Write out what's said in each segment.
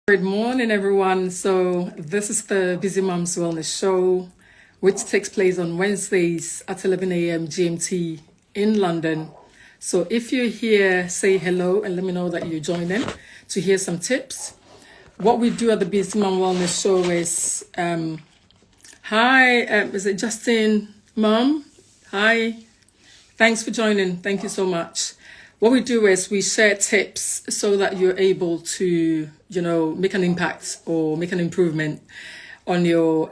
Good morning, everyone. So, this is the Busy Moms Wellness Show, which takes place on Wednesdays at 11 a.m. GMT in London. So, if you're here, say hello and let me know that you're joining to hear some tips. What we do at the Busy Mom Wellness Show is, is it Justin, Mom? Hi. Thanks for joining. Thank you so much. What we do is we share tips so that you're able to, make an impact or make an improvement on your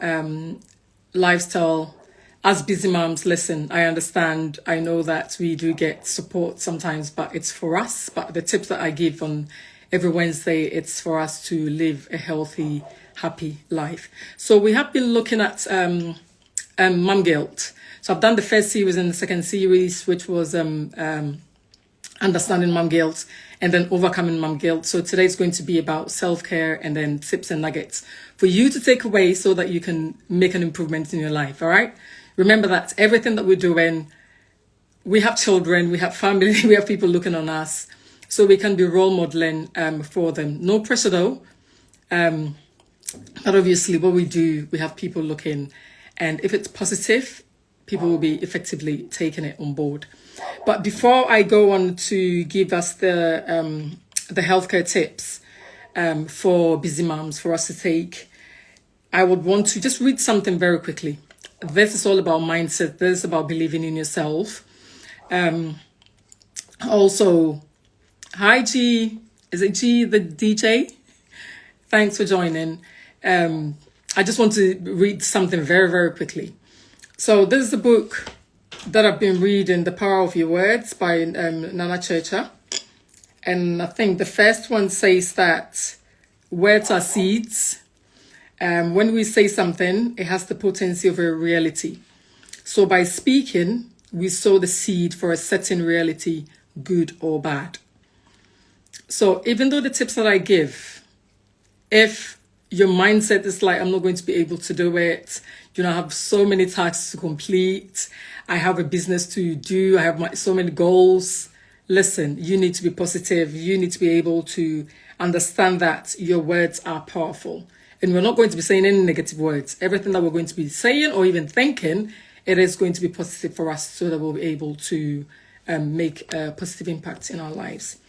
lifestyle. As busy moms, listen, I understand. I know that we do get support sometimes, but it's for us. But the tips that I give on every Wednesday, it's for us to live a healthy, happy life. So we have been looking at mum guilt. So I've done the first series and the second series, which was understanding mum guilt and then overcoming mum guilt. So today is going to be about self-care and then tips and nuggets for you to take away so that you can make an improvement in your life. All right. Remember that everything that we're doing, we have children, we have family, we have people looking on us, so we can be role modeling for them. No pressure though. But obviously what we do, we have people looking, and if it's positive, people will be effectively taking it on board. But before I go on to give us the healthcare tips for busy moms for us to take, I would want to just read something very quickly. This is all about mindset. This is about believing in yourself. Also, hi G, is it G the DJ? Thanks for joining. I just want to read something very, very quickly. So this is the book that I've been reading, The Power of Your Words by Nana Churcher. And I think the first one says that words are seeds. When we say something, it has the potency of a reality. So by speaking, we sow the seed for a certain reality, good or bad. So even though the tips that I give, if your mindset is like, I'm not going to be able to do it, I have so many tasks to complete, I have a business to do, I have so many goals. Listen, you need to be positive. You need to be able to understand that your words are powerful. And we're not going to be saying any negative words. Everything that we're going to be saying or even thinking, it is going to be positive for us so that we'll be able to make a positive impact in our lives.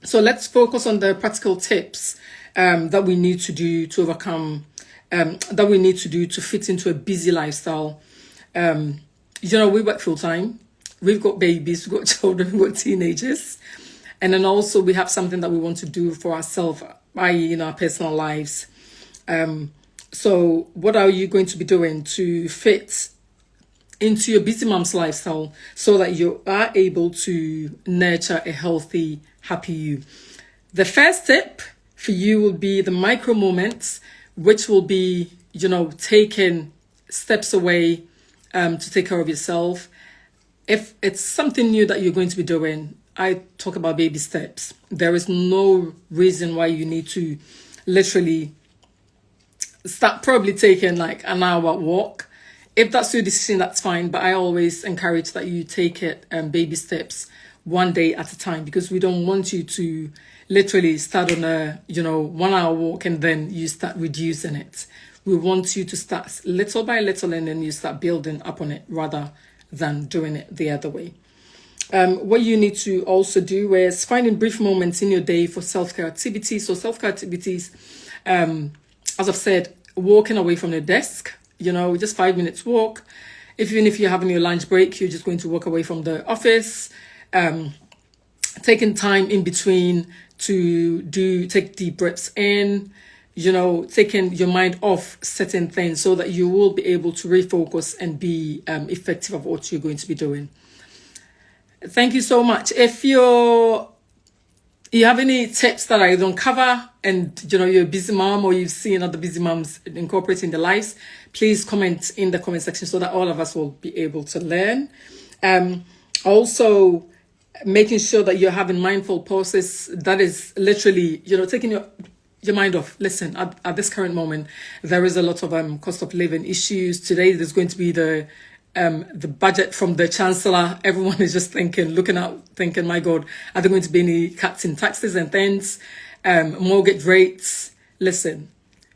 So let's focus on the practical tips that we need to do to overcome, that we need to do to fit into a busy lifestyle. We work full time. We've got babies, we've got children, we've got teenagers. And then also we have something that we want to do for ourselves, i.e. in our personal lives. So what are you going to be doing to fit into your busy mom's lifestyle so that you are able to nurture a healthy, happy you? The first tip for you will be the micro moments, which will be, taking steps away to take care of yourself. If it's something new that you're going to be doing, I talk about baby steps. There is no reason why you need to literally start probably taking like an hour walk. If that's your decision, that's fine. But I always encourage that you take it baby steps, one day at a time, because we don't want you to literally start on a 1 hour walk and then you start reducing it. We want you to start little by little and then you start building up on it rather than doing it the other way. What you need to also do is finding brief moments in your day for self-care activities. So self-care activities, as I've said, walking away from the desk, just 5 minutes walk. Even if you're having your lunch break, you're just going to walk away from the office. Taking time in between to take deep breaths in, taking your mind off certain things so that you will be able to refocus and be effective of what you're going to be doing. Thank you so much. If you have any tips that I don't cover and you're a busy mom or you've seen other busy moms incorporating their lives, please comment in the comment section so that all of us will be able to learn. Also, making sure that you're having mindful pauses, that is literally, taking your mind off. Listen, at this current moment, there is a lot of cost of living issues. Today, there's going to be the budget from the Chancellor. Everyone is just looking out, thinking, my God, are there going to be any cuts in taxes and things, mortgage rates? listen,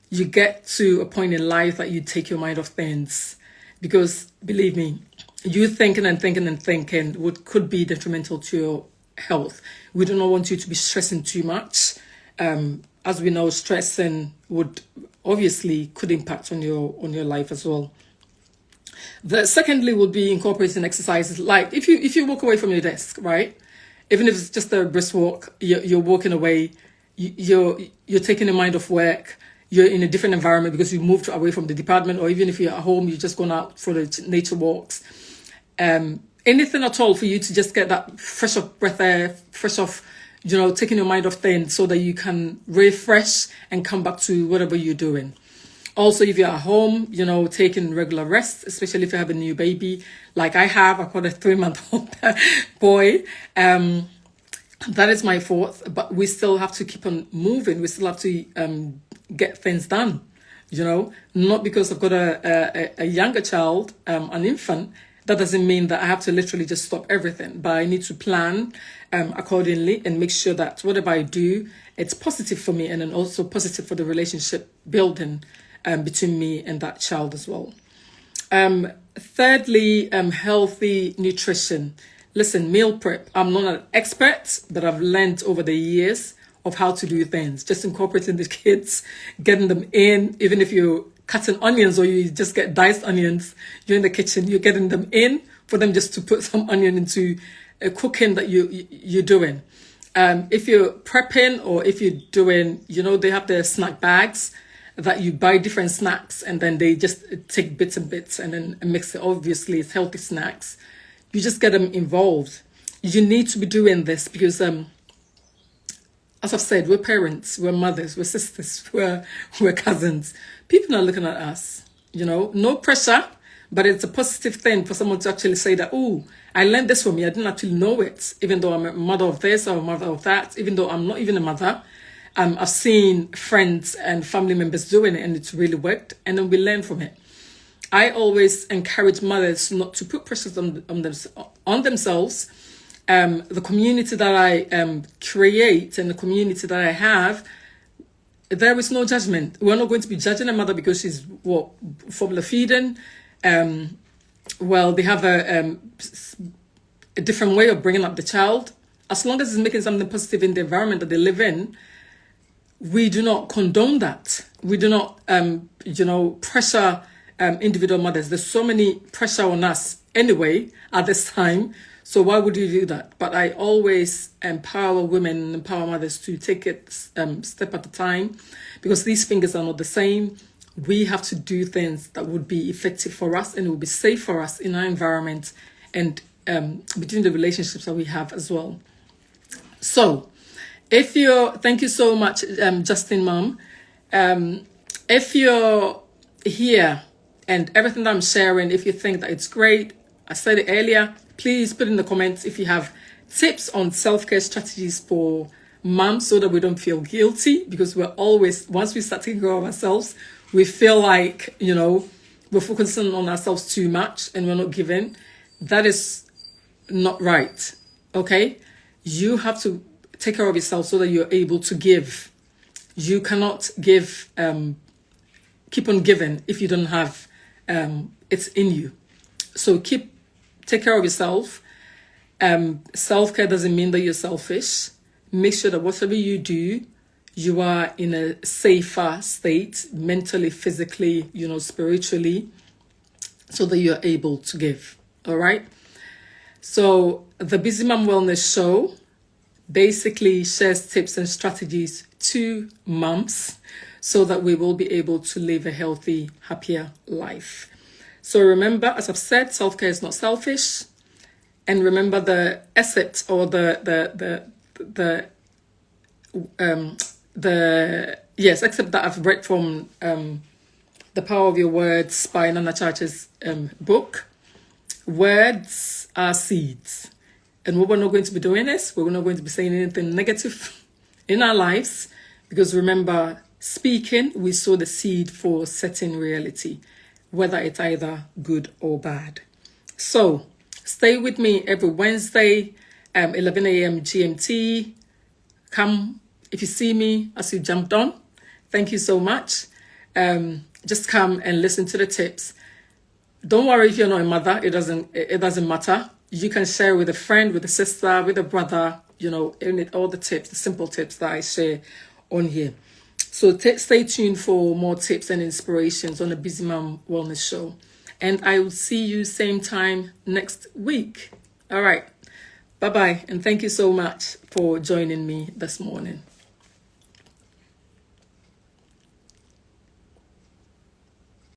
you get to a point in life that you take your mind off things, because believe me, you thinking and thinking and thinking could be detrimental to your health. We do not want you to be stressing too much. As we know, stressing obviously could impact on your life as well. Secondly would be incorporating exercises. Like if you walk away from your desk, right? Even if it's just a brisk walk, you're walking away, you're taking your mind off work, you're in a different environment because you moved away from the department, or even if you're at home, you've just gone out for the nature walks. Anything at all for you to just get that fresh of breath air, fresh of, taking your mind off things so that you can refresh and come back to whatever you're doing. Also, if you're at home, taking regular rest, especially if you have a new baby, like I have, I've got a 3-month-old boy. That is my fourth, but we still have to keep on moving. We still have to get things done, not because I've got a younger child, an infant. That doesn't mean that I have to literally just stop everything, but I need to plan accordingly and make sure that whatever I do, it's positive for me and then also positive for the relationship building between me and that child as well. Thirdly, healthy nutrition. Listen, meal prep. I'm not an expert, but I've learned over the years of how to do things. Just incorporating the kids, getting them in, even if you're cutting onions or you just get diced onions, you're in the kitchen, you're getting them in for them just to put some onion into a cooking that you're doing. If you're prepping or if you're doing, they have the snack bags that you buy different snacks and then they just take bits and bits and then mix it. Obviously, it's healthy snacks. You just get them involved. You need to be doing this because, as I've said, we're parents, we're mothers, we're sisters, we're cousins. People are looking at us, no pressure, but it's a positive thing for someone to actually say that, oh, I learned this from you. I didn't actually know it, even though I'm a mother of this or a mother of that, even though I'm not even a mother. I've seen friends and family members doing it and it's really worked, and then we learn from it. I always encourage mothers not to put pressures on themselves. The community that I create and the community that I have, there is no judgment. We're not going to be judging a mother because she's formula feeding. They have a different way of bringing up the child. As long as it's making something positive in the environment that they live in, we do not condone that. We do not, pressure individual mothers. There's so many pressure on us anyway at this time. So why would you do that? But I always empower women and empower mothers to take it step at a time, because these fingers are not the same. We have to do things that would be effective for us and it will be safe for us in our environment and between the relationships that we have as well. So thank you so much, Justin Mom. If you're here and everything that I'm sharing, if you think that it's great, I said it earlier, please put in the comments if you have tips on self-care strategies for moms so that we don't feel guilty, because we're always, once we start taking care of ourselves, we feel like, we're focusing on ourselves too much and we're not giving. That is not right, okay? You have to take care of yourself so that you're able to give. You cannot give, keep on giving if you don't have it's in you. So take care of yourself. Self-care doesn't mean that you're selfish. Make sure that whatever you do, you are in a safer state, mentally, physically, spiritually, so that you're able to give. All right. So the Busy Mom Wellness Show basically shares tips and strategies to moms so that we will be able to live a healthy, happier life. So remember, as I've said, self-care is not selfish. And remember the asset or the except that I've read from The Power of Your Words by Nana Chacha's book. Words are seeds. And what we're not going to be doing is, we're not going to be saying anything negative in our lives, because remember, speaking, we sow the seed for certain reality, whether it's either good or bad. So stay with me every Wednesday, 11 a.m. GMT. Come, if you see me as you jumped on, Thank you so much. Just come and listen to the tips. Don't worry if you're not a mother. It doesn't matter. You can share with a friend, with a sister, with a brother, all the tips, the simple tips that I share on here. So stay tuned for more tips and inspirations on the Busy Mom Wellness Show. And I will see you same time next week. All right. Bye-bye. And thank you so much for joining me this morning.